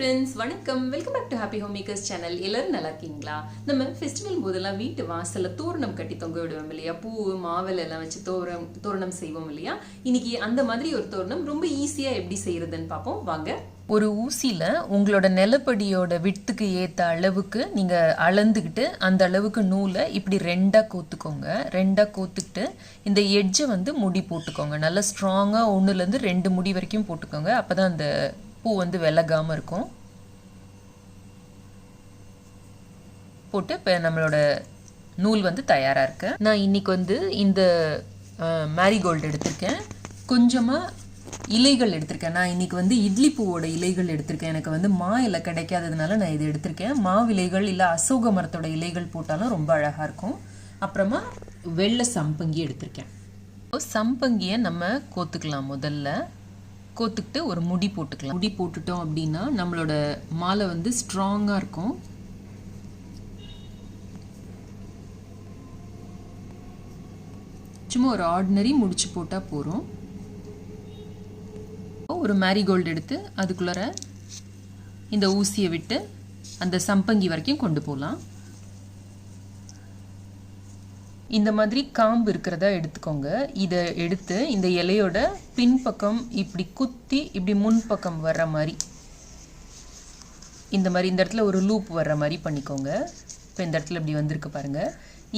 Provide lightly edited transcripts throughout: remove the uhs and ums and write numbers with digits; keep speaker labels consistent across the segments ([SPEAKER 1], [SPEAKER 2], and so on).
[SPEAKER 1] friends, வணக்கம். Welcome back to Happy Home Makers channel. எல்லாரும் நல்லா இருக்கீங்களா? நம்ம ஃபெஸ்டிவல் போதெல்லாம் வீட்டு வாசல்ல தோரணம் கட்டி தொங்க விடுவோம் இல்லையா? பூ மாவல் எல்லாம் வச்சு தோரணம் செய்வோம் இல்லையா? இன்னைக்கு அந்த மாதிரி ஒரு தோரணம் ரொம்ப ஈஸியா எப்படி செய்யறதுன்னு பார்ப்போம் வாங்க.
[SPEAKER 2] ஒரு ஊசியில் உங்களோட நிலப்படியோட விட்டுக்கு ஏற்ற அளவுக்கு நீங்கள் அளந்துக்கிட்டு அந்த அளவுக்கு நூலை இப்படி ரெண்டாக கோத்துக்கோங்க. ரெண்டாக கோத்துக்கிட்டு இந்த எட்ஜை வந்து முடி போட்டுக்கோங்க. நல்லா ஸ்ட்ராங்காக 1லேருந்து 2 முடி வரைக்கும் போட்டுக்கோங்க. அப்போ தான் அந்த பூ வந்து விலகாமல் இருக்கும். போட்டு இப்போ நம்மளோட நூல் வந்து தயாராக இருக்கு. நான் இன்னைக்கு வந்து இந்த மேரிகோல்டு எடுத்திருக்கேன். கொஞ்சமாக இலைகள் எடுத்திருக்கேன். நான் இன்னைக்கு வந்து இட்லி பூவோட இலைகள் எடுத்திருக்கேன். எனக்கு வந்து மா இலை கிடைக்காததுனால நான் இது எடுத்திருக்கேன். மாவிலைகள் இல்லை அசோக மரத்தோட இலைகள் போட்டாலும் ரொம்ப அழகாக இருக்கும். அப்புறமா வெள்ளை சம்பங்கி எடுத்திருக்கேன். சம்பங்கியை நம்ம கோத்துக்கலாம். முதல்ல கோத்துக்கிட்டு ஒரு முடி போட்டுக்கலாம். முடி போட்டுட்டோம் அப்படின்னா நம்மளோட மாலை வந்து ஸ்ட்ராங்காக இருக்கும். சும்மா ஒரு ஆர்டினரி முடிச்சு போட்டால் போகிறோம். ஒரு மேரிகோல்டு எடுத்து அதுக்குள்ளார இந்த ஊசியை விட்டு அந்த சம்பங்கி வரைக்கும் கொண்டு போகலாம். இந்த மாதிரி காம்பு இருக்கிறதா எடுத்துக்கோங்க. இதை எடுத்து இந்த இலையோட பின்பக்கம் இப்படி குத்தி இப்படி முன்பக்கம் வர்ற மாதிரி இந்த இடத்துல ஒரு லூப் வர்ற மாதிரி பண்ணிக்கோங்க. இப்போ இந்த இடத்துல இப்படி வந்திருக்கு பாருங்க.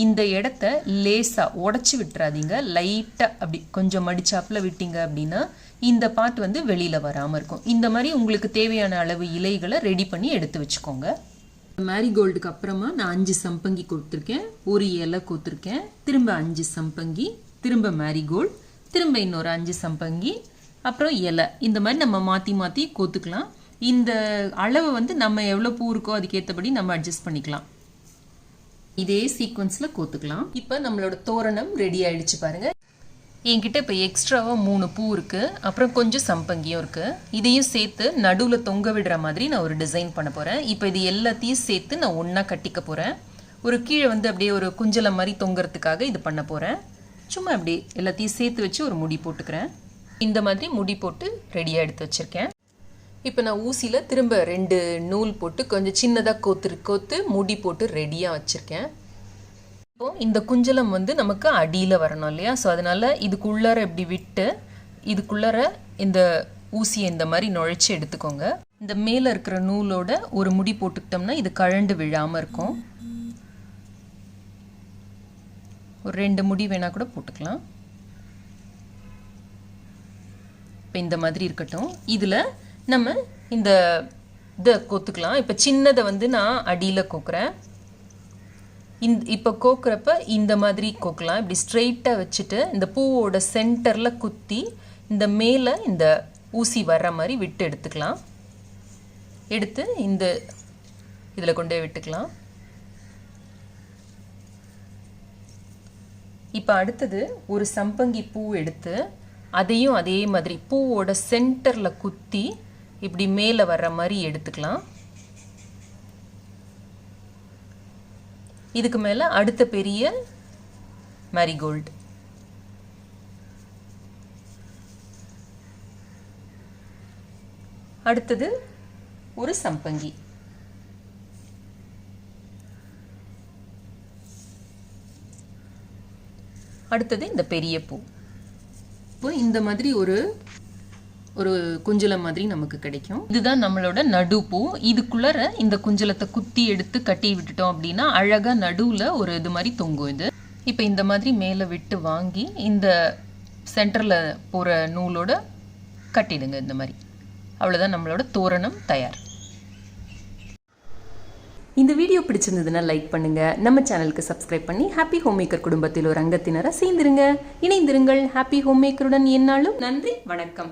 [SPEAKER 2] இந்த இடத்த லேசாக உடச்சி விட்டுறாதீங்க. லைட்டாக அப்படி கொஞ்சம் மடிச்சாப்பில் விட்டீங்க அப்படின்னா இந்த பார்ட் வந்து வெளியில் வராமல் இருக்கும். இந்த மாதிரி உங்களுக்கு தேவையான அளவு இலைகளை ரெடி பண்ணி எடுத்து வச்சுக்கோங்க. மேரிகோல்டுக்கு அப்புறமா நான் 5 சம்பங்கி கொடுத்துருக்கேன். ஒரு இலை கொடுத்துருக்கேன். திரும்ப 5 சம்பங்கி, திரும்ப மேரிகோல்டு, திரும்ப இன்னொரு 5 சம்பங்கி, அப்புறம் இலை. இந்த மாதிரி நம்ம மாற்றி மாற்றி கோத்துக்கலாம். இந்த அளவு வந்து நம்ம எவ்வளோ பூ இருக்கோ அதுக்கேற்றபடி நம்ம அட்ஜஸ்ட் பண்ணிக்கலாம். இதே சீக்வன்ஸில் கோத்துக்கலாம். இப்போ நம்மளோட தோரணம் ரெடி ஆயிடுச்சு பாருங்க. என்கிட்ட இப்போ எக்ஸ்ட்ராவாக 3 பூ இருக்குது. அப்புறம் கொஞ்சம் சம்பங்கியும் இருக்குது. இதையும் சேர்த்து நடுவில் தொங்க விடுற மாதிரி நான் ஒரு டிசைன் பண்ண போகிறேன். இப்போ இது எல்லாத்தையும் சேர்த்து நான் ஒன்றா கட்டிக்க போகிறேன். ஒரு கீழே வந்து அப்படியே ஒரு குஞ்சலை மாதிரி தொங்குறதுக்காக இது பண்ண போகிறேன். சும்மா அப்படி எல்லாத்தையும் சேர்த்து வச்சு ஒரு முடி போட்டுக்கிறேன். இந்த மாதிரி முடி போட்டு ரெடியாக எடுத்து வச்சுருக்கேன். இப்போ நான் ஊசியில் திரும்ப 2 நூல் போட்டு கொஞ்சம் சின்னதாக கோத்து முடி போட்டு ரெடியாக வச்சுருக்கேன். இந்த குஞ்சலம் வந்து நமக்கு அடியில் வரணும் இல்லையா? ஸோ அதனால் இதுக்குள்ளார இப்படி விட்டு இதுக்குள்ளார இந்த ஊசியை இந்த மாதிரி நுழைச்சி எடுத்துக்கோங்க. இந்த மேலே இருக்கிற நூலோட ஒரு முடி போட்டுக்கிட்டோம்னா இது கழண்டு விழாமல் இருக்கும். ஒரு 2 முடி வேணால் கூட போட்டுக்கலாம். இப்போ இந்த மாதிரி இருக்கட்டும். இதில் நம்ம இந்த இதை கோத்துக்கலாம். இப்போ சின்னதை வந்து நான் அடியில் கோக்குறேன். இப்போ கோக்குறப்ப இந்த மாதிரி கோக்கலாம். இப்படி ஸ்ட்ரெயிட்டாக வச்சுட்டு இந்த பூவோட சென்டரில் குத்தி இந்த மேலே இந்த ஊசி வர்ற மாதிரி விட்டு எடுத்துக்கலாம். எடுத்து இந்த இதில் கொண்டே விட்டுக்கலாம். இப்போ அடுத்தது ஒரு சம்பங்கி பூ எடுத்து அதையும் அதே மாதிரி பூவோட சென்டரில் குத்தி இப்படி மேலே வர்ற மாதிரி எடுத்துக்கலாம். இதுக்கு மேலே அடுத்த பெரிய மேரிகோல்டு. அடுத்தது ஒரு சம்பங்கி. அடுத்தது இந்த பெரிய பூ. இப்போ இந்த மாதிரி ஒரு குஞ்சலம் மாதிரி நமக்கு கிடைக்கும். இதுதான் நம்மளோட நடு பூ. இதுக்குள்ளார இந்த குஞ்சலத்தை குத்தி எடுத்து கட்டி விட்டுட்டோம் அப்படின்னா அழகா நடுவில் ஒரு இது மாதிரி தொங்கும். இது இப்போ இந்த மாதிரி மேலே விட்டு வாங்கி இந்த சென்டரில் போகிற நூலோட கட்டிடுங்க. இந்த மாதிரி அவ்வளோதான் நம்மளோட தோரணம் தயார்.
[SPEAKER 1] இந்த வீடியோ பிடிச்சிருந்ததுன்னா லைக் பண்ணுங்க. நம்ம சேனலுக்கு சப்ஸ்கிரைப் பண்ணி ஹாப்பி ஹோம் மேக்கர் குடும்பத்தில் ஒரு அங்கத்தினரை சேர்ந்துருங்க. இணைந்திருங்கள். ஹாப்பி ஹோம் மேக்கருடன் என்னாலும். நன்றி, வணக்கம்.